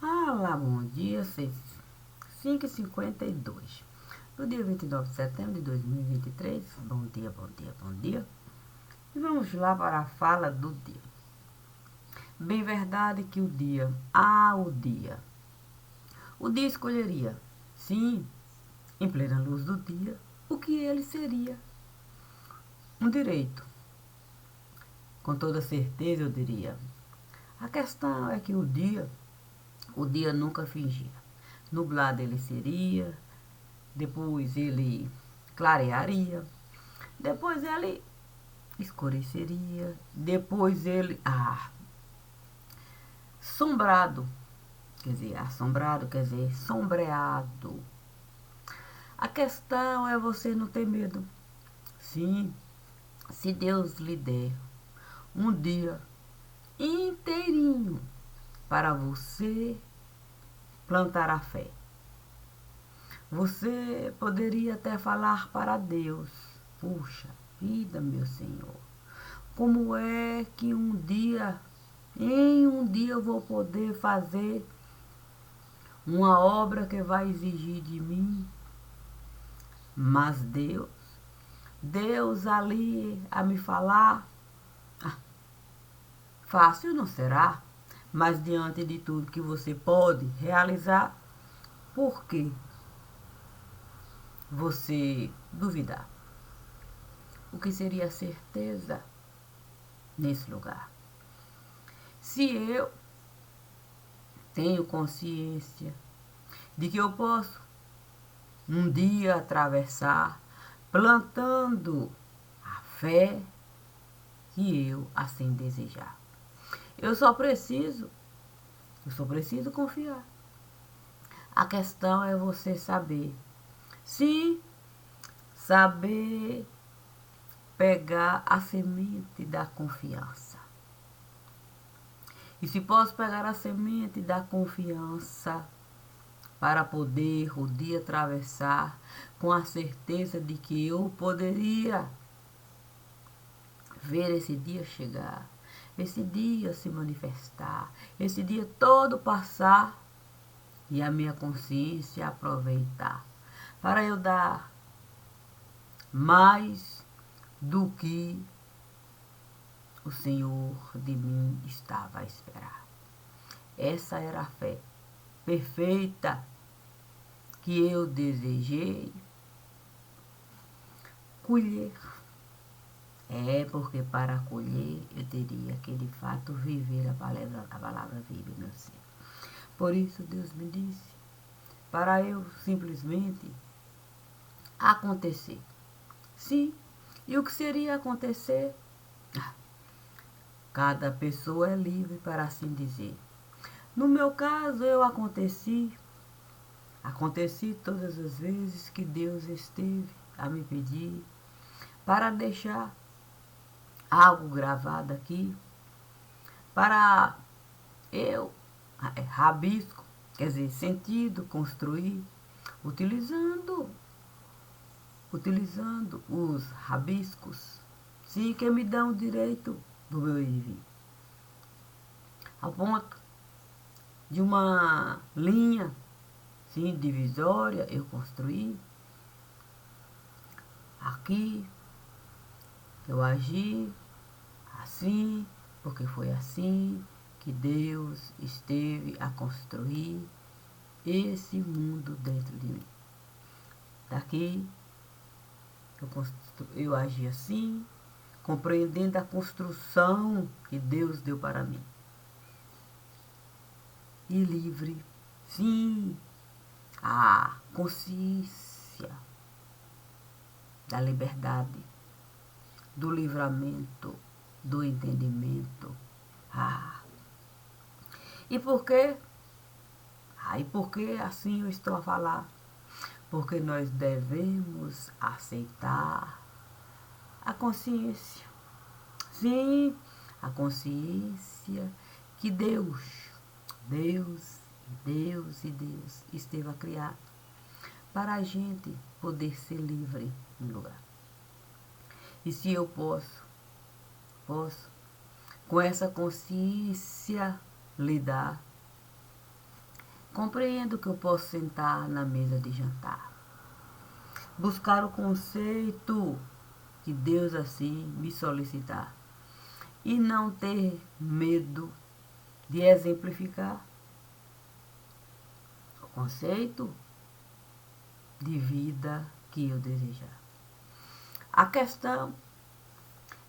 Olá, bom dia, 5h52. No dia 29 de setembro de 2023, bom dia, bom dia, bom dia. E vamos lá para a fala do dia. Bem verdade que o dia escolheria, sim, em plena luz do dia, o que ele seria. Um direito, com toda certeza eu diria. A questão é que o dia nunca fingia. Nublado ele seria, depois ele clarearia, depois ele escureceria, depois ele assombrado quer dizer sombreado. A questão é você não ter medo. Sim, se Deus lhe der um dia inteirinho para você plantar a fé, você poderia até falar para Deus: puxa vida, meu Senhor, como é que em um dia eu vou poder fazer uma obra que vai exigir de mim? Mas Deus ali a me falar, ah, fácil não será, mas diante de tudo que você pode realizar, por que você duvidar? O que seria certeza nesse lugar? Se eu tenho consciência de que eu posso um dia atravessar plantando a fé que eu assim desejar. Eu só preciso, eu só preciso confiar. A questão é você saber. Sim, saber pegar a semente da confiança. E se posso pegar a semente da confiança para poder o dia atravessar com a certeza de que eu poderia ver esse dia chegar, esse dia se manifestar, esse dia todo passar e a minha consciência aproveitar para eu dar mais do que o Senhor de mim estava a esperar. Essa era a fé perfeita que eu desejei colher. É porque para colher eu teria que de fato viver a palavra viva em meu ser. Por isso Deus me disse para eu simplesmente acontecer. Sim, e o que seria acontecer? Cada pessoa é livre para assim dizer. No meu caso, aconteci todas as vezes que Deus esteve a me pedir para deixar algo gravado aqui, para eu, rabisco, quer dizer, sentido, construir, utilizando, utilizando os rabiscos, sim, que me dão o direito do meu ir e vir. Ao ponto de uma linha, sim, divisória, eu construí. Aqui eu agi assim, porque foi assim que Deus esteve a construir esse mundo dentro de mim. Daqui eu agi assim, compreendendo a construção que Deus deu para mim. E livre, sim, a consciência da liberdade, do livramento, do entendimento. Ah, e por quê? E por que assim eu estou a falar? Porque nós devemos aceitar a consciência. Sim, a consciência que Deus esteve a criar para a gente poder ser livre no lugar. E se eu posso, com essa consciência lidar, Compreendo que eu posso sentar na mesa de jantar, buscar o conceito que Deus assim me solicitar e não ter medo de exemplificar o conceito de vida que eu desejar. A questão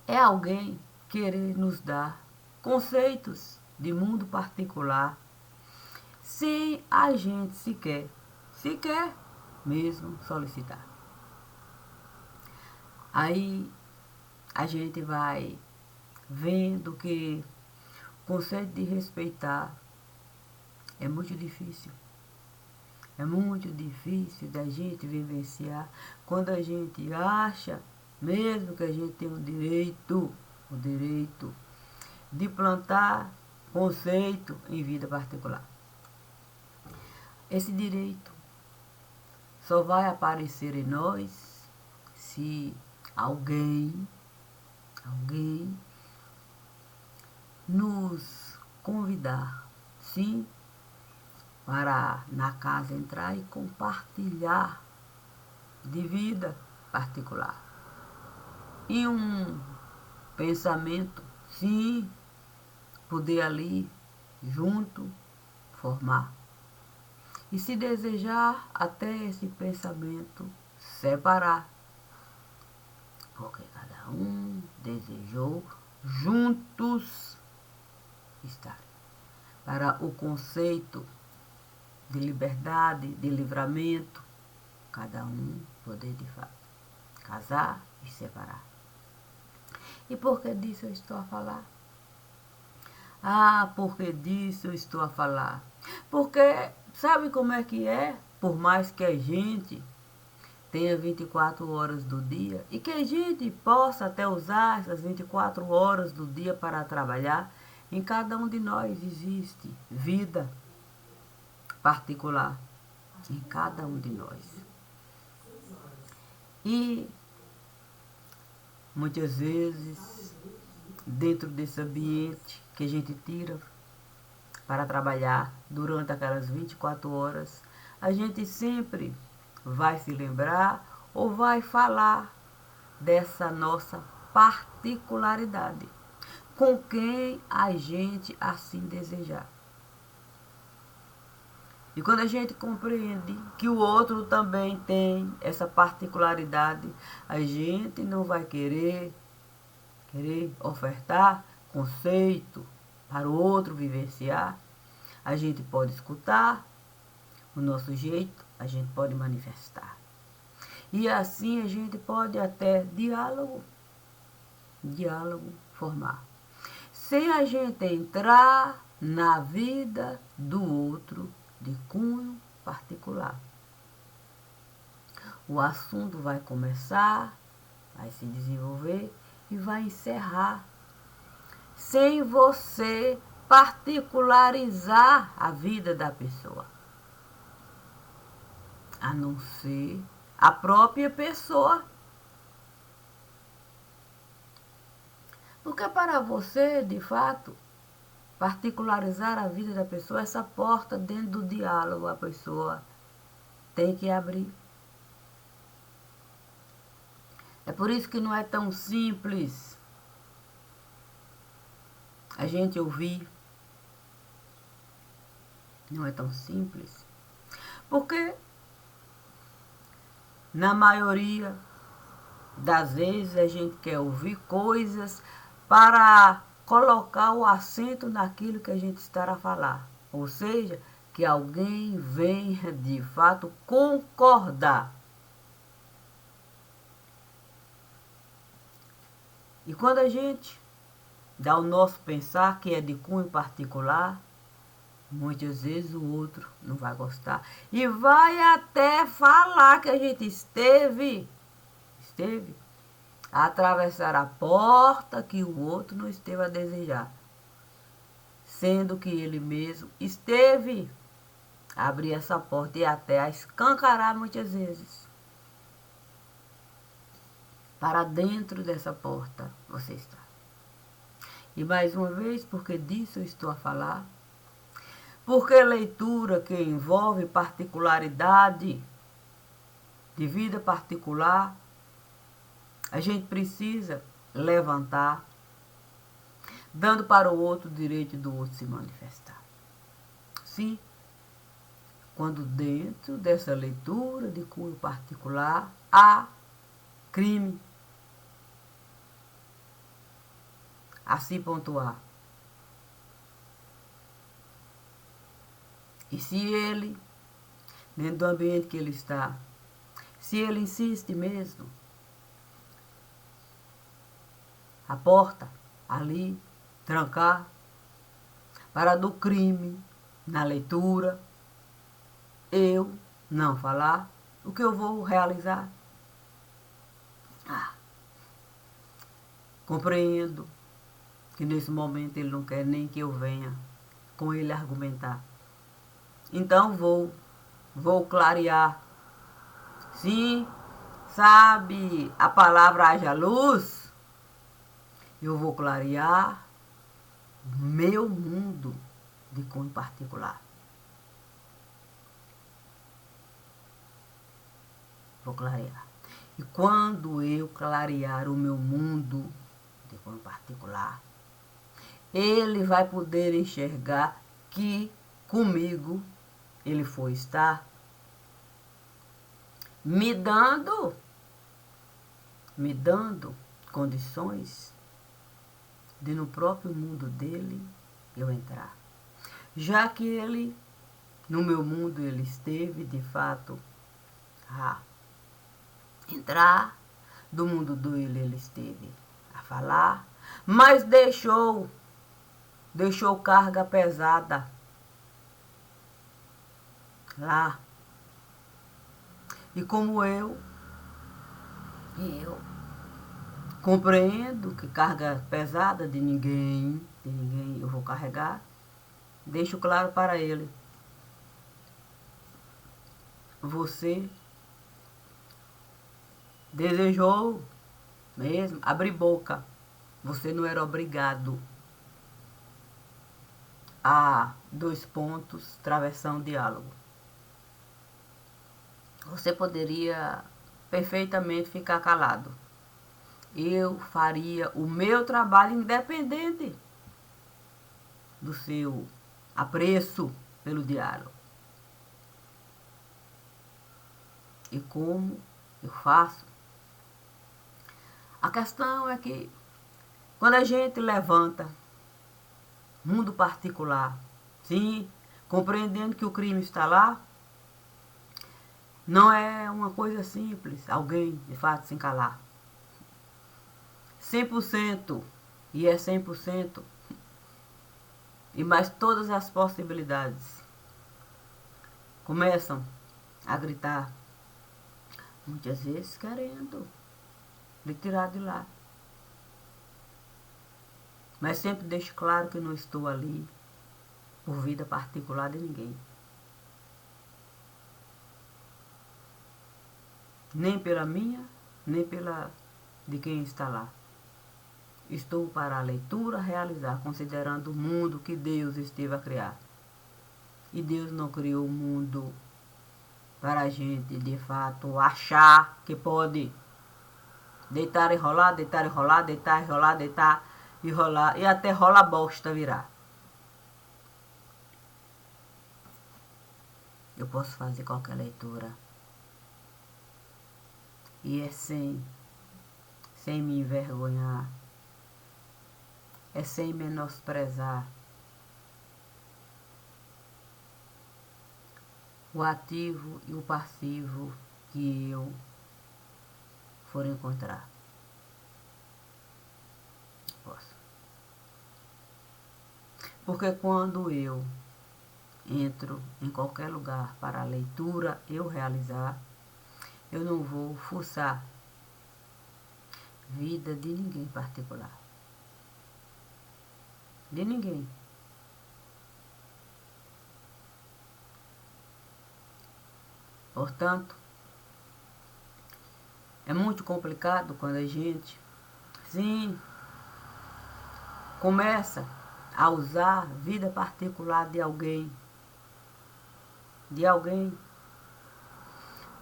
é alguém querer nos dar conceitos de mundo particular sem a gente sequer mesmo solicitar. Aí a gente vai vendo que o conceito de respeitar é muito difícil. É muito difícil da gente vivenciar quando a gente acha mesmo que a gente tem o direito de plantar conceito em vida particular. Esse direito só vai aparecer em nós se alguém nos convidar, sim, para na casa entrar e compartilhar de vida particular. E um pensamento, sim, poder ali junto formar. E se desejar até esse pensamento separar. Porque cada um desejou juntos estar. Para o conceito de liberdade, de livramento, cada um poder de fato casar e separar. E por que disso eu estou a falar? Por que disso eu estou a falar? Porque sabe como é que é? Por mais que a gente tenha 24 horas do dia e que a gente possa até usar essas 24 horas do dia para trabalhar, em cada um de nós existe vida particular. Em cada um de nós. E muitas vezes, dentro desse ambiente que a gente tira para trabalhar durante aquelas 24 horas, a gente sempre vai se lembrar ou vai falar dessa nossa particularidade com quem a gente assim desejar. E quando a gente compreende que o outro também tem essa particularidade, a gente não vai querer ofertar conceito para o outro vivenciar. A gente pode escutar o nosso jeito, a gente pode manifestar. E assim a gente pode até diálogo formar. Sem a gente entrar na vida do outro de cunho particular. O assunto vai começar, vai se desenvolver e vai encerrar. Sem você particularizar a vida da pessoa. A não ser a própria pessoa. Porque para você, de fato, particularizar a vida da pessoa, essa porta dentro do diálogo a pessoa tem que abrir. É por isso que não é tão simples a gente ouvir. Não é tão simples. Porque, na maioria das vezes, a gente quer ouvir coisas para colocar o acento naquilo que a gente está a falar. Ou seja, que alguém venha de fato concordar. E quando a gente dá o nosso pensar, que é de cunho particular, muitas vezes o outro não vai gostar. E vai até falar que a gente esteve a atravessar a porta que o outro não esteve a desejar. Sendo que ele mesmo esteve a abrir essa porta e até a escancarar muitas vezes. Para dentro dessa porta você está. E mais uma vez, porque disso eu estou a falar, Porque leitura que envolve particularidade de vida particular, a gente precisa levantar, dando para o outro o direito do outro se manifestar. Sim, quando dentro dessa leitura de cunho particular há crime, assim pontuar. E se ele, dentro do ambiente que ele está, se ele insiste mesmo, a porta ali, trancar, para do crime, na leitura, eu não falar, o que eu vou realizar? Compreendo que nesse momento ele não quer nem que eu venha com ele argumentar. Então vou clarear. Sim, sabe a palavra haja luz? Eu vou clarear meu mundo de cunho particular. Vou clarear. E quando eu clarear o meu mundo de cunho particular, ele vai poder enxergar que comigo ele foi estar me dando condições de no próprio mundo dele eu entrar. Já que ele, no meu mundo, ele esteve de fato a entrar, do mundo dele ele esteve a falar, mas deixou carga pesada lá. E como eu compreendo que carga pesada de ninguém eu vou carregar, deixo claro para ele. Você desejou mesmo abrir boca. Você não era obrigado a 2 pontos, travessão, diálogo. Você poderia perfeitamente ficar calado. Eu faria o meu trabalho independente do seu apreço pelo diálogo. E como eu faço? A questão é que quando a gente levanta mundo particular, sim, compreendendo que o crime está lá, não é uma coisa simples alguém de fato se calar. 100%, e é 100%, e mais todas as possibilidades começam a gritar, muitas vezes querendo lhe tirar de lá. Mas sempre deixo claro que não estou ali por vida particular de ninguém. Nem pela minha, nem pela de quem está lá. Estou para a leitura realizar, considerando o mundo que Deus esteve a criar. E Deus não criou o mundo para a gente, de fato, achar que pode deitar e rolar, deitar e rolar, deitar e rolar, deitar e rolar, e até rola bosta virar. Eu posso fazer qualquer leitura. E é sem me envergonhar. É sem menosprezar o ativo e o passivo que eu for encontrar. Posso. Porque quando eu entro em qualquer lugar para a leitura eu realizar, eu não vou fuçar vida de ninguém particular. De ninguém. Portanto, é muito complicado quando a gente, sim, começa a usar vida particular de alguém de alguém,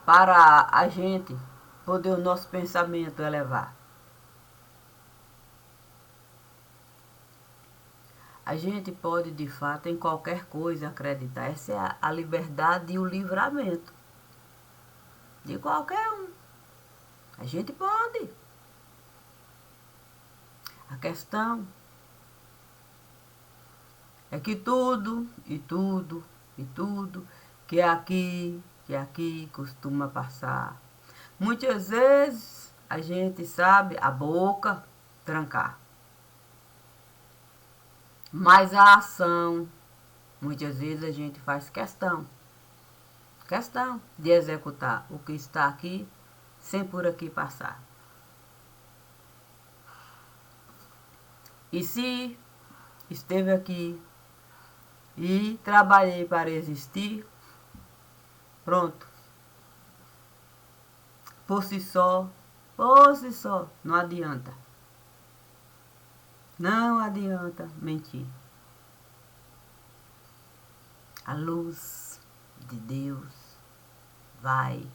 para a gente poder o nosso pensamento elevar. A gente pode, de fato, em qualquer coisa acreditar. Essa é a liberdade e o livramento de qualquer um. A gente pode. A questão é que tudo que aqui costuma passar. Muitas vezes a gente sabe a boca trancar. Mas a ação, muitas vezes a gente faz questão de executar o que está aqui sem por aqui passar. E se esteve aqui e trabalhei para existir, pronto. Por si só, não adianta. Não adianta mentir. A luz de Deus vai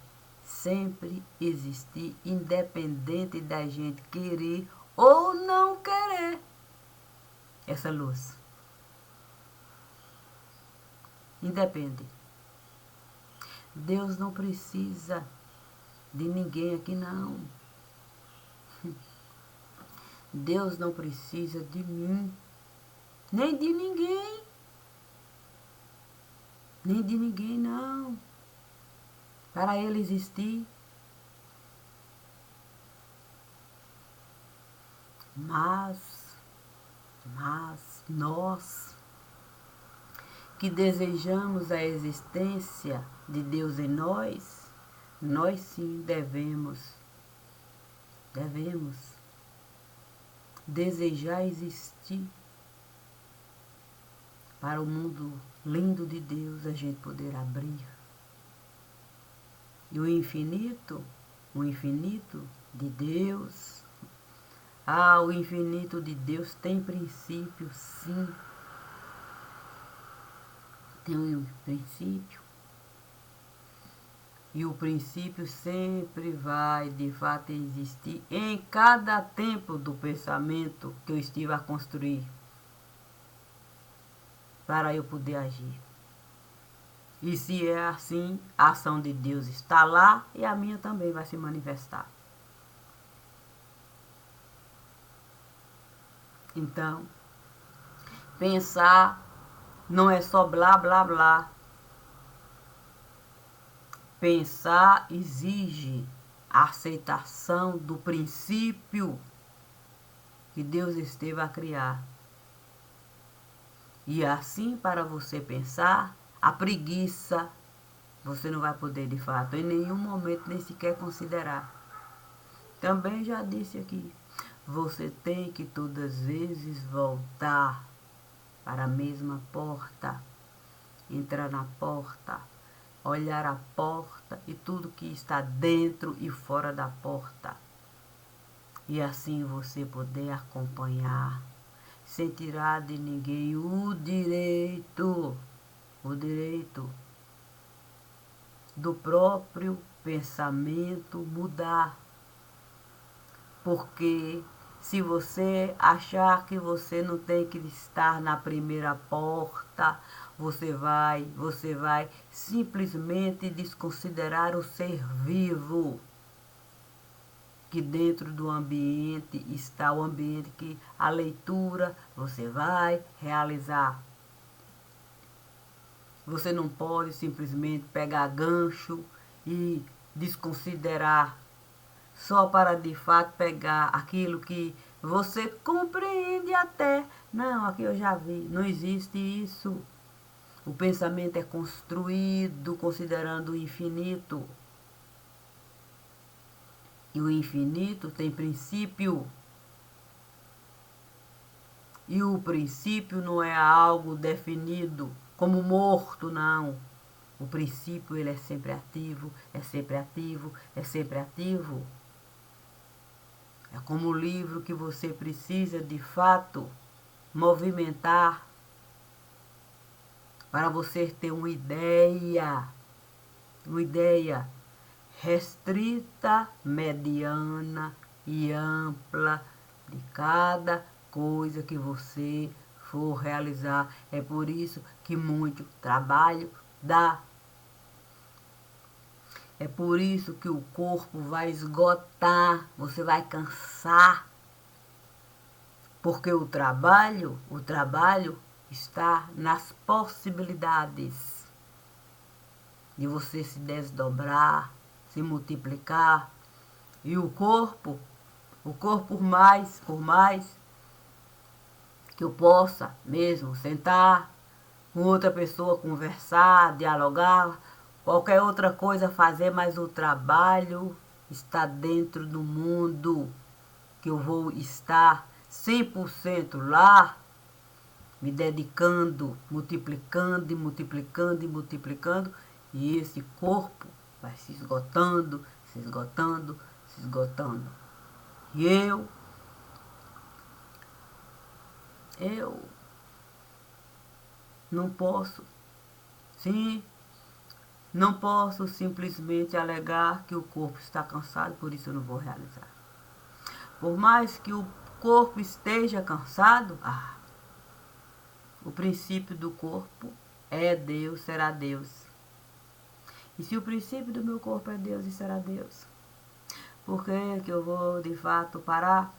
sempre existir, independente da gente querer ou não querer essa luz. Independe. Deus não precisa de ninguém aqui, não. Deus não precisa de mim, nem de ninguém. Nem de ninguém, não. Para ele existir. Mas nós que desejamos a existência de Deus em nós sim devemos desejar existir para o mundo lindo de Deus a gente poder abrir. E o infinito de Deus, o infinito de Deus tem princípio, sim. Tem um princípio. E o princípio sempre vai, de fato, existir em cada tempo do pensamento que eu estive a construir para eu poder agir. E se é assim, a ação de Deus está lá e a minha também vai se manifestar. Então, pensar não é só blá, blá, blá. Pensar exige a aceitação do princípio que Deus esteve a criar. E assim, para você pensar, a preguiça você não vai poder, de fato, em nenhum momento nem sequer considerar. Também já disse aqui, você tem que todas as vezes voltar para a mesma porta, entrar na porta, olhar a porta e tudo que está dentro e fora da porta. E assim você poder acompanhar, sem tirar de ninguém o direito do próprio pensamento mudar. Porque se você achar que você não tem que estar na primeira porta, você vai simplesmente desconsiderar o ser vivo que dentro do ambiente está, o ambiente que a leitura você vai realizar. Você não pode simplesmente pegar gancho e desconsiderar só para de fato pegar aquilo que você compreende até. Não, aqui eu já vi, não existe isso. O pensamento é construído considerando o infinito. E o infinito tem princípio. E o princípio não é algo definido como morto, não. O princípio ele é sempre ativo, é sempre ativo, é sempre ativo. É como o livro que você precisa, de fato, movimentar para você ter uma ideia restrita, mediana e ampla de cada coisa que você for realizar. É por isso que muito trabalho dá. É por isso que o corpo vai esgotar, você vai cansar. Porque o trabalho está nas possibilidades de você se desdobrar, se multiplicar. E o corpo por mais que eu possa mesmo sentar com outra pessoa, conversar, dialogar, qualquer outra coisa fazer, mas o trabalho está dentro do mundo que eu vou estar 100% lá, me dedicando, multiplicando e multiplicando e multiplicando, e esse corpo vai se esgotando, se esgotando, se esgotando. E eu não posso, sim, não posso simplesmente alegar que o corpo está cansado, por isso eu não vou realizar. Por mais que o corpo esteja cansado, o princípio do corpo é Deus, será Deus. E se o princípio do meu corpo é Deus e será Deus, por que eu vou de fato parar?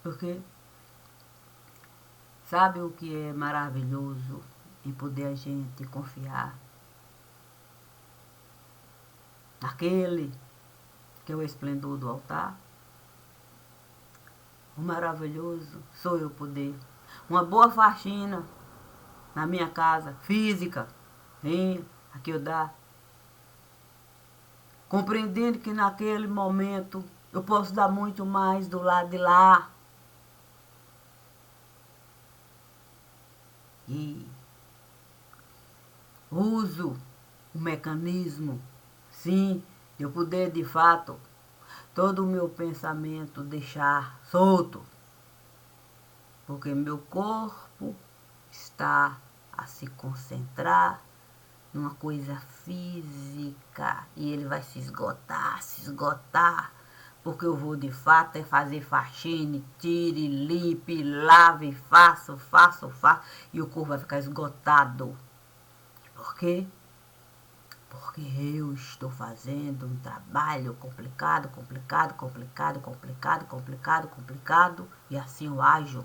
Porque sabe o que é maravilhoso em poder a gente confiar naquele que é o esplendor do altar? O maravilhoso sou eu poder. Uma boa faxina na minha casa, física, aqui eu dá. Compreendendo que naquele momento eu posso dar muito mais do lado de lá. E uso o mecanismo, sim, de eu poder de fato todo o meu pensamento deixar solto. Porque meu corpo está a se concentrar numa coisa física e ele vai se esgotar, porque eu vou de fato é fazer faxina, tire, limpe, lave, faço, e o corpo vai ficar esgotado. Por quê? Porque eu estou fazendo um trabalho complicado, e assim eu ajo.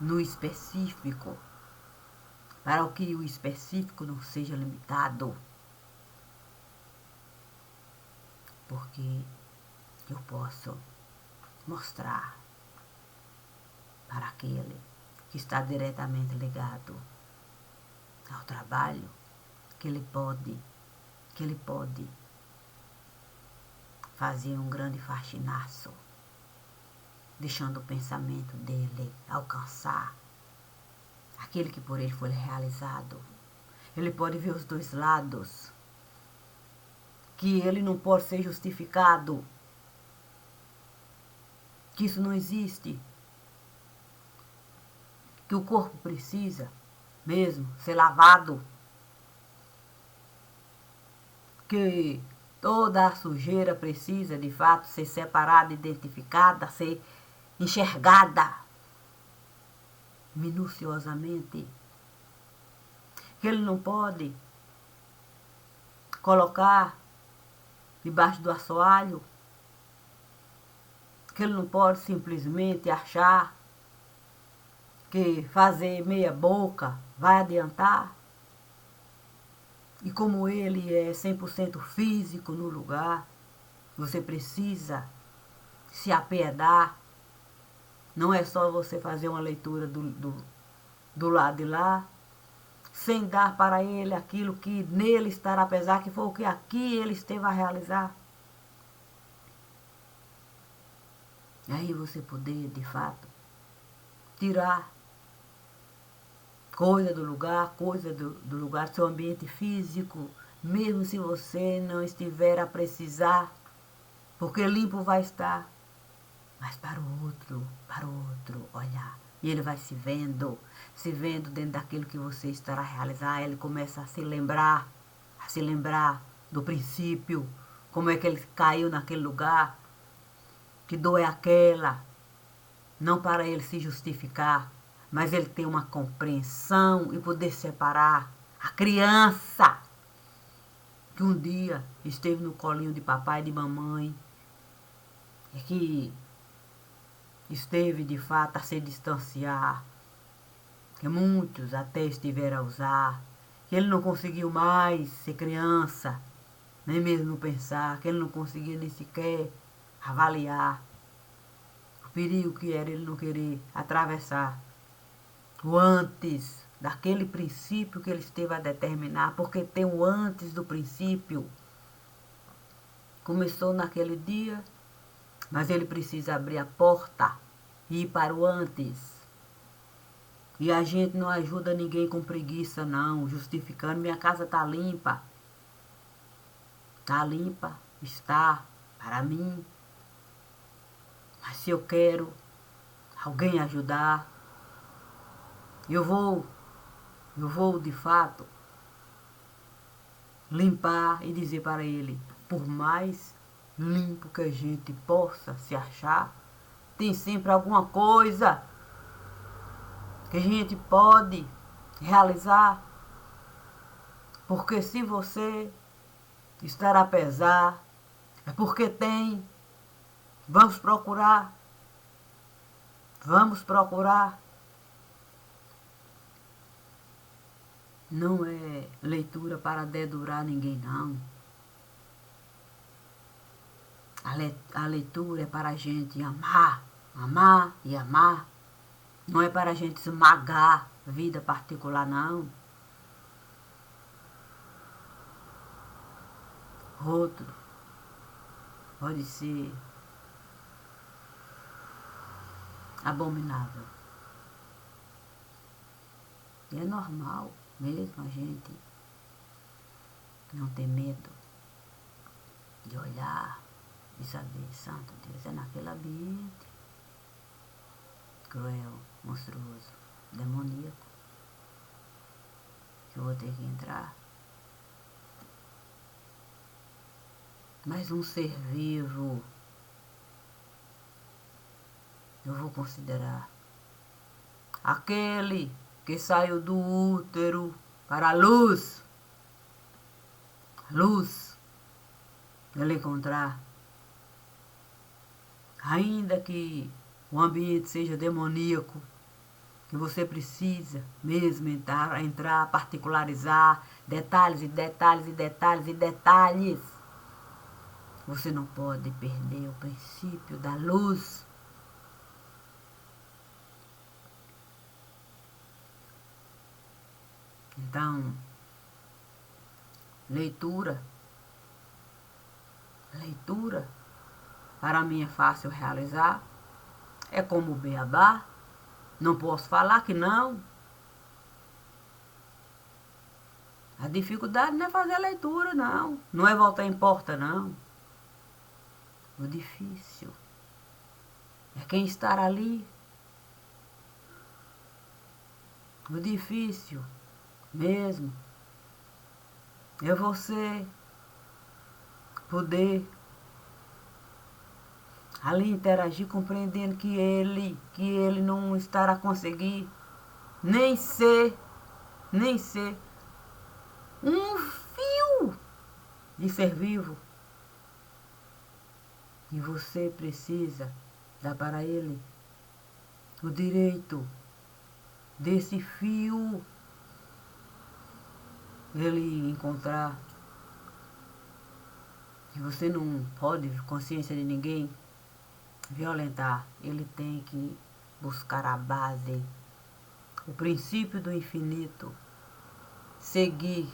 No específico, para que o específico não seja limitado. Porque eu posso mostrar para aquele que está diretamente ligado ao trabalho que ele pode fazer um grande faxinaço, deixando o pensamento dele alcançar aquele que por ele foi realizado. Ele pode ver os dois lados, que ele não pode ser justificado, que isso não existe, que o corpo precisa mesmo ser lavado, que toda a sujeira precisa de fato ser separada, identificada, ser enxergada minuciosamente, que ele não pode colocar debaixo do assoalho, que ele não pode simplesmente achar que fazer meia boca vai adiantar. E como ele é 100% físico no lugar, você precisa se apiedar. Não é só você fazer uma leitura do lado de lá, sem dar para ele aquilo que nele estará, apesar que foi o que aqui ele esteve a realizar. E aí você poder, de fato, tirar coisa do lugar, do seu ambiente físico, mesmo se você não estiver a precisar, porque limpo vai estar. mas para o outro olhar. E ele vai se vendo dentro daquilo que você estará a realizar. Ele começa a se lembrar do princípio, como é que ele caiu naquele lugar, que dor é aquela, não para ele se justificar, mas ele tem uma compreensão e poder separar a criança que um dia esteve no colinho de papai e de mamãe e que esteve de fato a se distanciar, que muitos até estiveram a usar, que ele não conseguiu mais ser criança, nem mesmo pensar, que ele não conseguia nem sequer avaliar o perigo que era ele não querer atravessar o antes daquele princípio que ele esteve a determinar, porque tem o antes do princípio. Começou naquele dia, mas ele precisa abrir a porta e ir para o antes. E a gente não ajuda ninguém com preguiça, não, justificando. Minha casa está limpa. Está limpa, está, para mim. Mas se eu quero alguém ajudar, eu vou de fato limpar e dizer para ele, por mais limpo que a gente possa se achar, tem sempre alguma coisa que a gente pode realizar. Porque se você estar a pesar, é porque tem. Vamos procurar. Vamos procurar. Não é leitura para dedurar ninguém, não. A leitura é para a gente amar, amar e amar. Não é para a gente esmagar vida particular, não. Outro pode ser abominável. E é normal mesmo a gente não ter medo de olhar e saber, santo Deus, é naquele ambiente cruel, monstruoso, demoníaco, que eu vou ter que entrar. Mas um ser vivo eu vou considerar aquele que saiu do útero para a luz. Luz, ele encontrar. Ainda que o ambiente seja demoníaco, que você precisa mesmo entrar, particularizar, detalhes e detalhes e detalhes e detalhes. Você não pode perder o princípio da luz. Então, leitura, para mim é fácil realizar, é como o beabá, não posso falar que não. A dificuldade não é fazer a leitura, não. Não é voltar em porta, não. O difícil é quem estar ali. O difícil mesmo é você poder ali interagir, compreendendo que ele não estará a conseguir nem ser um fio de ser vivo. E você precisa dar para ele o direito desse fio ele encontrar. E você não pode, consciência de ninguém, violentar. Ele tem que buscar a base, o princípio do infinito, seguir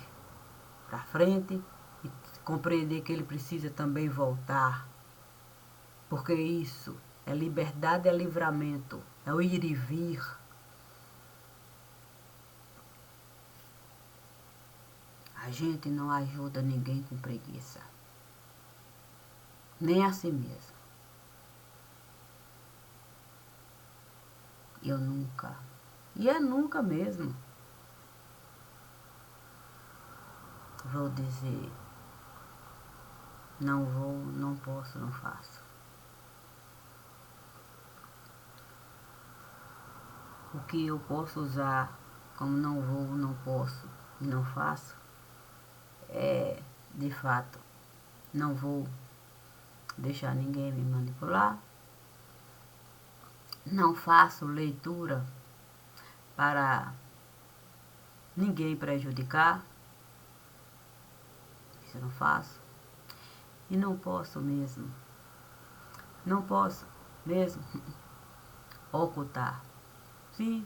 para frente e compreender que ele precisa também voltar. Porque isso é liberdade, é livramento, é o ir e vir. A gente não ajuda ninguém com preguiça, nem a si mesmo. eu nunca, e é nunca mesmo, vou dizer não vou, não posso, não faço. O que eu posso usar como não vou, não posso e não faço é, de fato, não vou deixar ninguém me manipular, não faço leitura para ninguém prejudicar, isso eu não faço, e não posso mesmo, não posso mesmo ocultar, sim,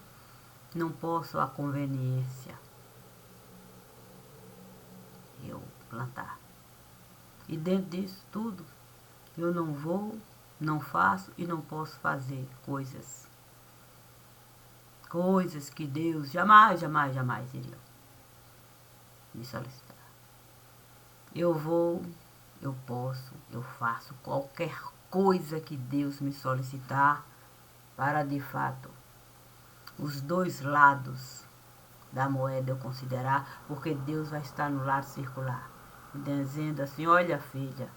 não posso a conveniência eu plantar. E dentro disso tudo, eu não vou, não faço e não posso fazer coisas que Deus jamais, jamais, jamais iria me solicitar. Eu vou, eu posso, eu faço qualquer coisa que Deus me solicitar para, de fato, os dois lados da moeda eu considerar, porque Deus vai estar no lado circular, dizendo assim, olha filha,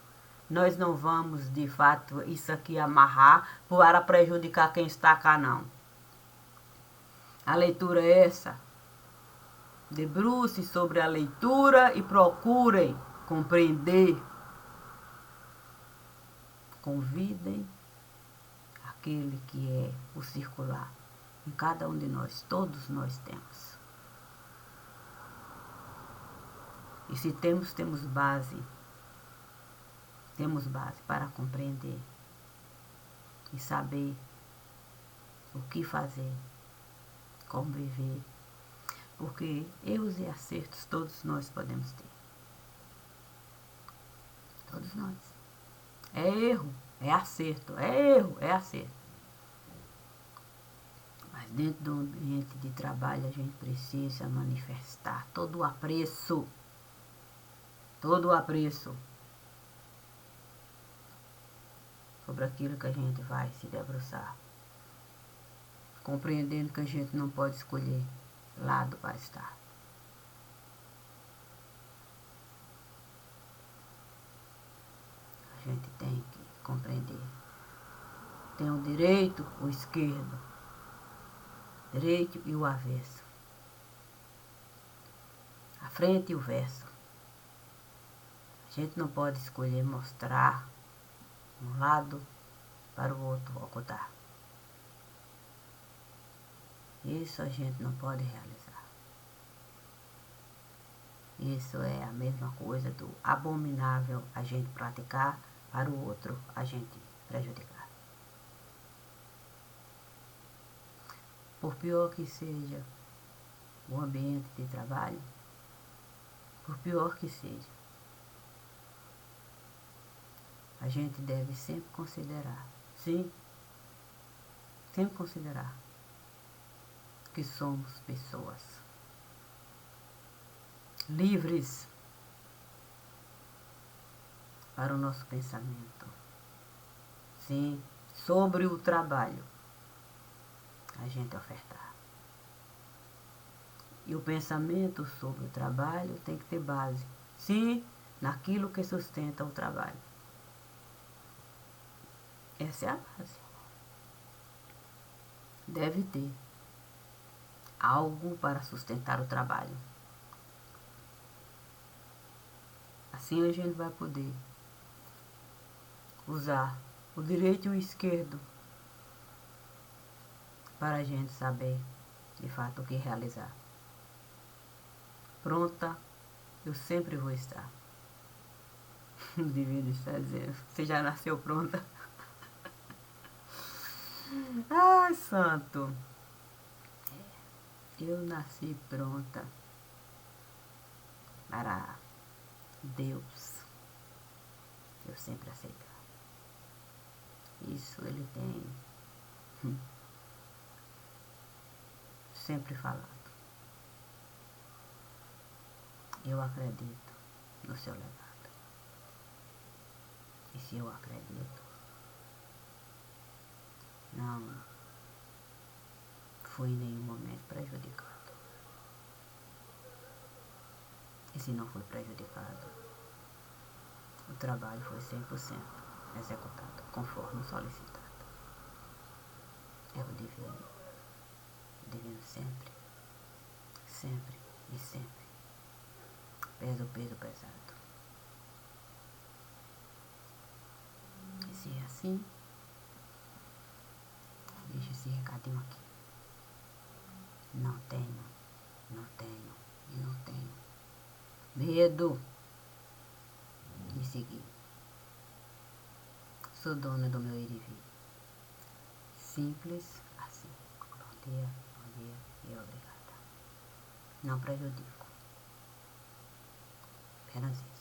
nós não vamos, de fato, isso aqui amarrar para prejudicar quem está cá, não. A leitura é essa. Debruce sobre a leitura e procurem compreender. Convidem aquele que é o circular. Em cada um de nós, todos nós temos. E se temos base. Temos base para compreender e saber o que fazer, como viver. Porque erros e acertos todos nós podemos ter. Todos nós. É erro, é acerto. É erro, é acerto. Mas dentro do ambiente de trabalho a gente precisa manifestar todo o apreço. Todo o apreço sobre aquilo que a gente vai se debruçar. Compreendendo que a gente não pode escolher lado para estar. A gente tem que compreender. Tem o direito, o esquerdo. Direito e o avesso. A frente e o verso. A gente não pode escolher mostrar um lado para o outro ocultar. Isso a gente não pode realizar. Isso é a mesma coisa do abominável a gente praticar, para o outro a gente prejudicar. Por pior que seja o ambiente de trabalho, por pior que seja, a gente deve sempre considerar, sim, sempre considerar que somos pessoas livres para o nosso pensamento. Sim, sobre o trabalho, a gente ofertar. E o pensamento sobre o trabalho tem que ter base, sim, naquilo que sustenta o trabalho. Essa é a base. Deve ter algo para sustentar o trabalho. Assim a gente vai poder usar o direito e o esquerdo para a gente saber, de fato, o que realizar. Pronta, eu sempre vou estar. O divino está dizendo, você já nasceu pronta? Ai, santo. Eu nasci pronta para Deus. Eu sempre aceitar. Isso ele tem sempre falado. Eu acredito no seu legado. E se eu acredito, não fui em nenhum momento prejudicado. E se não fui prejudicado, o trabalho foi 100% executado conforme solicitado. Eu devendo sempre, sempre e sempre, pesa o peso pesado. E se é assim, deixa esse recadinho aqui. Não tenho e não tenho medo de seguir. Sou dona do meu ir e vir. Simples assim. Bom dia e obrigada. Não prejudico. Apenas isso.